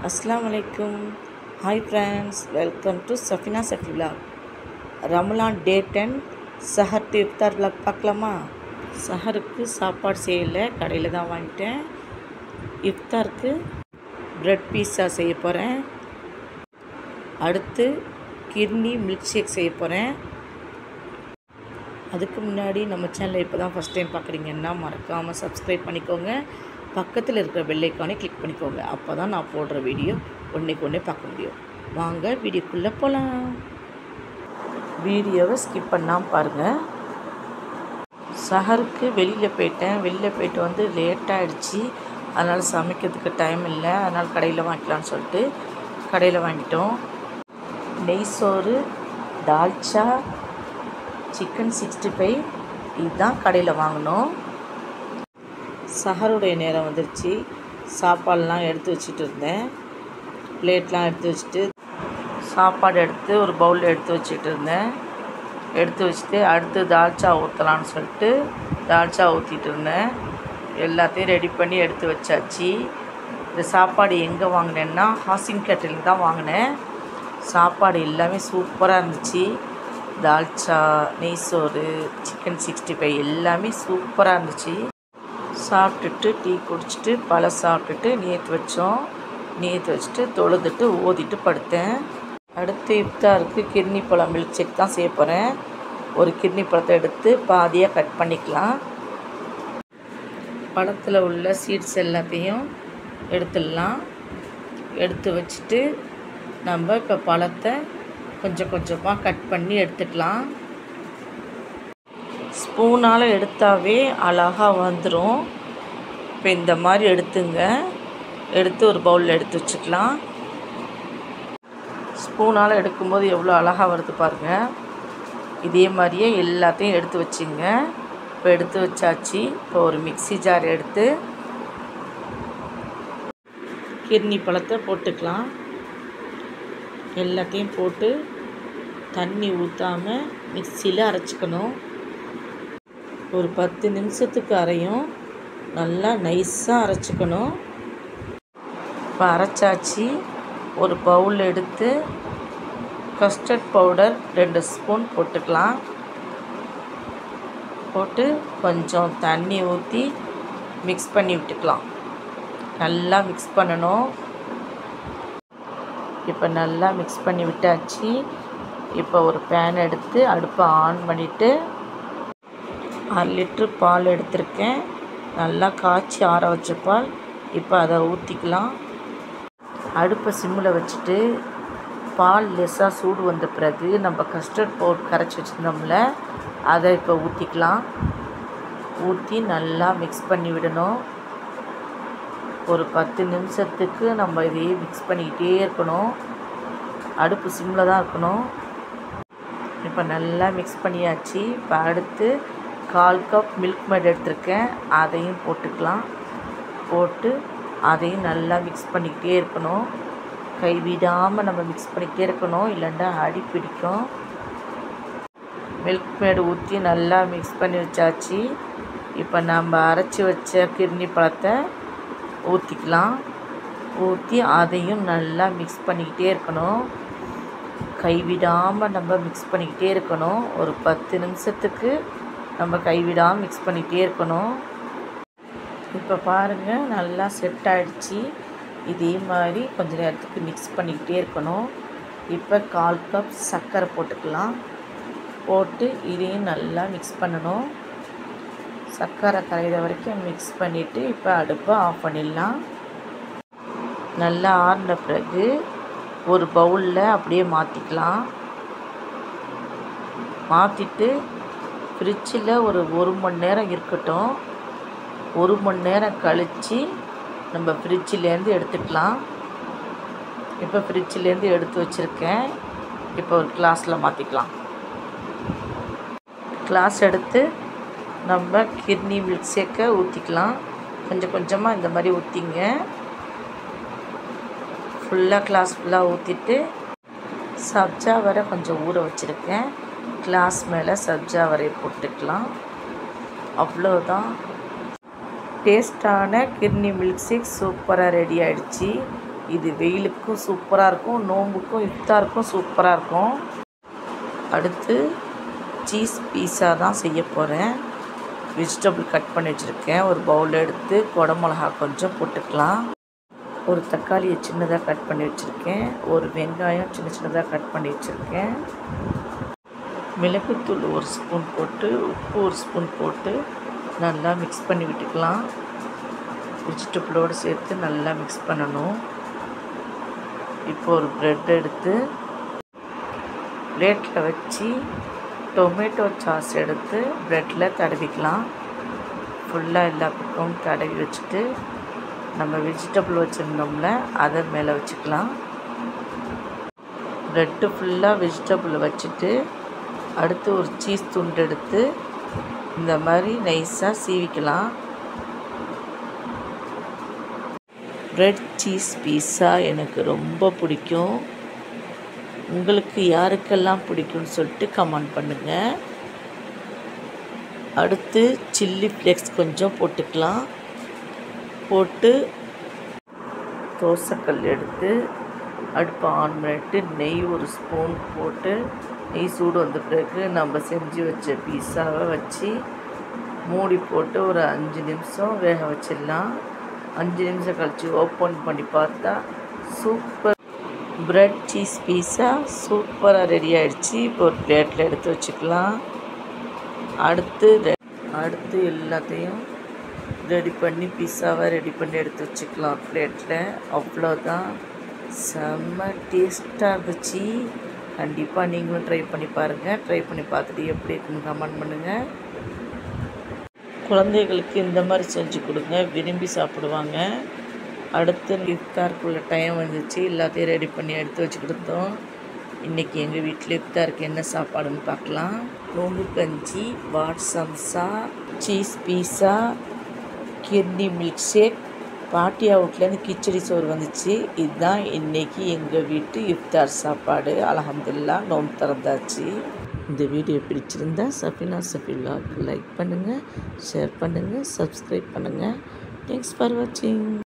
अस्सलाम वालेकुम. Hi friends, welcome to Safina Safi vlog. Ramadan day 10 சஹர் டு இஃப்தார் vlog பார்க்கலாமா? சஹருக்கு சாப்பாடு செய்யலை, கடையில் தான் வாங்கிட்டேன். இஃப்தாருக்கு ப்ரெட் பீஸா செய்ய போகிறேன். அடுத்து கிர்னி மில்க் ஷேக் செய்ய போகிறேன். அதுக்கு முன்னாடி நம்ம சேனலை இப்போ தான் ஃபஸ்ட் டைம் பார்க்குறீங்கன்னா மறக்காமல் சப்ஸ்கிரைப் பண்ணிக்கோங்க. பக்கத்தில் இருக்கிற பெல் ஐக்கானை கிளிக் பண்ணிக்கோங்க. அப்போ தான் நான் போடுற வீடியோ ஒன்றைக்கு ஒன்றே பார்க்க முடியும். வாங்க வீடியோக்குள்ளே போகலாம். வீடியோவை ஸ்கிப் பண்ணாமல் பாருங்கள். சஹருக்கு வெளியில் போயிட்டு வந்து லேட்டாகிடுச்சு. அதனால் சமைக்கிறதுக்கு டைம் இல்லை. அதனால் கடையில் வாங்கிக்கலான்னு சொல்லிட்டு கடையில் வாங்கிட்டோம். நெய் சோறு, தால்ச்சா, சிக்கன் 65 இதுதான் கடையில் வாங்கினோம். சஹருடைய நேரம் வந்துருச்சு. சாப்பாடெலாம் எடுத்து வச்சுட்டு இருந்தேன். பிளேட்லாம் எடுத்து வச்சுட்டு சாப்பாடு எடுத்து ஒரு பவுலில் எடுத்து வச்சுட்டு இருந்தேன். எடுத்து வச்சுட்டு அடுத்து தால்ச்சா ஊற்றலான்னு சொல்லிட்டு தால்ச்சா ஊற்றிட்டு இருந்தேன். எல்லாத்தையும் ரெடி பண்ணி எடுத்து வச்சாச்சு. இந்த சாப்பாடு எங்கே வாங்கினேன்னா ஹாசிம் கேட்டரிங் தான் வாங்கினேன். சாப்பாடு எல்லாமே சூப்பராக இருந்துச்சு. தால்ச்சா, நெய் சோறு, சிக்கன் 65 எல்லாமே சூப்பராக இருந்துச்சு. சாப்பிட்டுட்டு டீ குடிச்சிட்டு பழம் சாப்பிட்டுட்டு நேற்று வச்சுட்டு தொழுதுட்டு ஓதிட்டு படுத்தேன். அடுத்து இஃப்தாருக்கு கிர்னி பழம் மில்க் ஷேக் தான் செய்ய போகிறேன். ஒரு கிர்னி பழத்தை எடுத்து பாதியாக கட் பண்ணிக்கலாம். பழத்தில் உள்ள சீட்ஸ் எல்லாத்தையும் எடுத்துடலாம். எடுத்து வச்சுட்டு நம்ம இப்போ பழத்தை கொஞ்சம் கொஞ்சமாக கட் பண்ணி எடுத்துக்கலாம். ஸ்பூனால் எடுத்தாவே அழகாக வந்துடும். இப்போ இந்த மாதிரி எடுத்து ஒரு பவுலில் எடுத்து வச்சுக்கலாம். ஸ்பூனால் எடுக்கும்போது எவ்வளோ அழகாக வருது பாருங்கள். இதே மாதிரியே எல்லாத்தையும் எடுத்து வச்சுங்க. இப்போ எடுத்து வச்சாச்சு. இப்போ ஒரு மிக்ஸி ஜார் எடுத்து கிர்னி பழத்தை போட்டுக்கலாம். எல்லாத்தையும் போட்டு தண்ணி ஊற்றாமல் மிக்சியில் அரைச்சிக்கணும். ஒரு 10 நிமிஷத்துக்கு அரையும். நல்லா நைஸாக அரைச்சிக்கணும். இப்போ அரைச்சாச்சு. ஒரு பவுல் எடுத்து கஸ்டர்ட் பவுடர் 2 ஸ்பூன் போட்டுக்கலாம். போட்டு கொஞ்சம் தண்ணி ஊற்றி மிக்ஸ் பண்ணி விட்டுக்கலாம். நல்லா மிக்ஸ் பண்ணணும். இப்போ நல்லா மிக்ஸ் பண்ணி விட்டாச்சு. இப்போ ஒரு பேன் எடுத்து அடுப்பை ஆன் பண்ணிவிட்டு 1/2 லிட்ரு பால் எடுத்திருக்கேன். நல்லா காய்ச்சி ஆற வச்ச பால். இப்போ அதை ஊற்றிக்கலாம். அடுப்பை சிம்மில் வச்சுட்டு பால் லேசாக சூடு வந்த பிறகு நம்ம கஸ்டர்ட் பவுடர் கரைச்சி வச்சுருந்தோம்ல அதை இப்போ ஊற்றிக்கலாம். ஊற்றி நல்லா மிக்ஸ் பண்ணி விடணும். ஒரு 10 நிமிஷத்துக்கு நம்ம இதையே மிக்ஸ் பண்ணிக்கிட்டே இருக்கணும். அடுப்பு சிம்மில் தான் இருக்கணும். இப்போ நல்லா மிக்ஸ் பண்ணியாச்சு. இப்போ அடுத்து 1/4 கப் மில்க் மேட் எடுத்திருக்கேன். அதையும் போட்டுக்கலாம். போட்டு அதையும் நல்லா மிக்ஸ் பண்ணிக்கிட்டே இருக்கணும். கைவிடாமல் நம்ம மிக்ஸ் பண்ணிக்கிட்டே இருக்கணும், இல்லைன்னா அடி பிடிக்கும். மில்க் மேடு ஊற்றி நல்லா மிக்ஸ் பண்ணி வச்சாச்சு. இப்போ நம்ம அரைச்சி வச்ச கிர்னி பழத்தை ஊற்றிக்கலாம். ஊற்றி அதையும் நல்லா மிக்ஸ் பண்ணிக்கிட்டே இருக்கணும். கைவிடாமல் நம்ம மிக்ஸ் பண்ணிக்கிட்டே இருக்கணும். ஒரு 10 நிமிஷத்துக்கு நம்ம கைவிடாமல் மிக்ஸ் பண்ணிக்கிட்டே இருக்கணும். இப்போ பாருங்கள் நல்லா செட் ஆகிடுச்சு. இதே மாதிரி கொஞ்சம் நேரத்துக்கு மிக்ஸ் பண்ணிக்கிட்டே இருக்கணும். இப்போ 1/4 கப் சர்க்கரை போட்டுக்கலாம். போட்டு இதையும் நல்லா மிக்ஸ் பண்ணணும். சர்க்கரை கரையிற வரைக்கும் மிக்ஸ் பண்ணிவிட்டு இப்போ அடுப்பை ஆஃப் பண்ணிடலாம். நல்லா ஆறின பிறகு ஒரு பவுலில் அப்படியே மாற்றிக்கலாம். மாற்றிட்டு ஃப்ரிட்ஜில் ஒரு 1 மணி நேரம் இருக்கட்டும். 1 மணி நேரம் கழித்து நம்ம ஃப்ரிட்ஜிலேருந்து எடுத்துக்கலாம். இப்போ ஃப்ரிட்ஜிலேருந்து எடுத்து வச்சுருக்கேன். இப்போ ஒரு கிளாஸில் மாற்றிக்கலாம். கிளாஸ் எடுத்து நம்ம கிர்னி மில்க் ஷேக்கை ஊற்றிக்கலாம். கொஞ்சம் கொஞ்சமாக இந்த மாதிரி ஊற்றிங்க. கிளாஸ் ஃபுல்லாக ஊற்றிட்டு சப்ஜா வரை கொஞ்சம் ஊற வச்சுருக்கேன். கிளாஸ் மேலே சப்ஜா வரையை போட்டுக்கலாம். அவ்வளோதான். டேஸ்டான கிர்னி மில்க் ஷேக் சூப்பராக ரெடி ஆகிடுச்சு. இது வெயிலுக்கும் சூப்பராக இருக்கும், நோம்புக்கும் இஃப்தாருக்கும் சூப்பராக இருக்கும். அடுத்து சீஸ் பீஸா தான் செய்ய போகிறேன். வெஜிடபிள் கட் பண்ணி வச்சுருக்கேன். ஒரு பவுல் எடுத்து குடமிளகா கொஞ்சம் போட்டுக்கலாம். ஒரு தக்காளியை சின்னதாக கட் பண்ணி வச்சுருக்கேன். ஒரு வெங்காயம் சின்ன சின்னதாக கட் பண்ணி வச்சுருக்கேன். மிளகுத்தூள் 1 ஸ்பூன் போட்டு, உப்பு 1 ஸ்பூன் போட்டு நல்லா மிக்ஸ் பண்ணி விட்டுக்கலாம். வெஜிடபிளோடு சேர்த்து நல்லா மிக்ஸ் பண்ணணும். இப்போ ஒரு ப்ரெட் எடுத்து பிளேட்டில் வச்சு டொமேட்டோ சாஸ் எடுத்து ப்ரெட்டில் தடவிக்கலாம். ஃபுல்லாக எல்லா பக்கமும் தடவி வச்சுட்டு நம்ம வெஜிடபிள் வச்சுருந்தோம்ல அதை மேலே வச்சுக்கலாம். ப்ரெட்டு ஃபுல்லாக வெஜிடபிள் வச்சுட்டு அடுத்து ஒரு சீஸ் துண்டு எடுத்து இந்த மாதிரி நைஸாக சீவிக்கலாம். ப்ரெட் சீஸ் பீஸா எனக்கு ரொம்ப பிடிக்கும். உங்களுக்கு யாருக்கெல்லாம் பிடிக்கும்னு சொல்லிட்டு கமெண்ட் பண்ணுங்கள். அடுத்து சில்லி ஃப்ளேக்ஸ் கொஞ்சம் போட்டுக்கலாம். போட்டு தோசைக்கல் எடுத்து அடுப்பை ஆன் பண்ணிட்டு நெய் 1 ஸ்பூன் போட்டு நெய் சூடு வந்த பிறகு நம்ம செஞ்சு வச்ச பீஸாவை வச்சு மூடி போட்டு ஒரு 5 நிமிஷம் வேக வச்சிடலாம். 5 நிமிஷம் கழித்து ஓப்பன் பண்ணி பார்த்தா சூப்பர் ப்ரெட் சீஸ் பீஸா சூப்பராக ரெடி ஆகிடுச்சு. இப்போ ஒரு பிளேட்டில் எடுத்து வச்சுக்கலாம். அடுத்து எல்லாத்தையும் ரெடி பண்ணி பீஸாவை ரெடி பண்ணி எடுத்து வச்சுக்கலாம் பிளேட்டில். அவ்வளோதான், செம்ம டேஸ்ட்டாக இருந்துச்சு. கண்டிப்பாக நீங்களும் ட்ரை பண்ணி பாருங்கள். ட்ரை பண்ணி பார்த்துட்டு எப்படி இருக்குன்னு கமெண்ட் பண்ணுங்கள். குழந்தைகளுக்கு இந்த மாதிரி செஞ்சு கொடுங்க, விரும்பி சாப்பிடுவாங்க. அடுத்து இஃப்தாருக்குள்ள டைம் வந்துச்சு, எல்லாத்தையும் ரெடி பண்ணி எடுத்து வச்சு கொடுத்தோம். இன்றைக்கி எங்கள் வீட்டில் இஃப்தாருக்கு என்ன சாப்பாடுன்னு பார்க்கலாம். நோம்பு கஞ்சி, what samosa, cheese pizza, Kirni milk shake, பாட்டியா வீட்லேருந்து கிச்சடி சோறு வந்துச்சு. இதுதான் இன்றைக்கி எங்கள் வீட்டு இஃப்தார் சாப்பாடு. அல்ஹம்துலில்லாஹ் நோம்பு திறந்தாச்சு. இந்த வீடியோ பிடிச்சிருந்தா சஃபினா சஃபில்லாவுக்கு லைக் பண்ணுங்கள், ஷேர் பண்ணுங்கள், சப்ஸ்கிரைப் பண்ணுங்கள். தேங்க்ஸ் ஃபார் வாட்சிங்.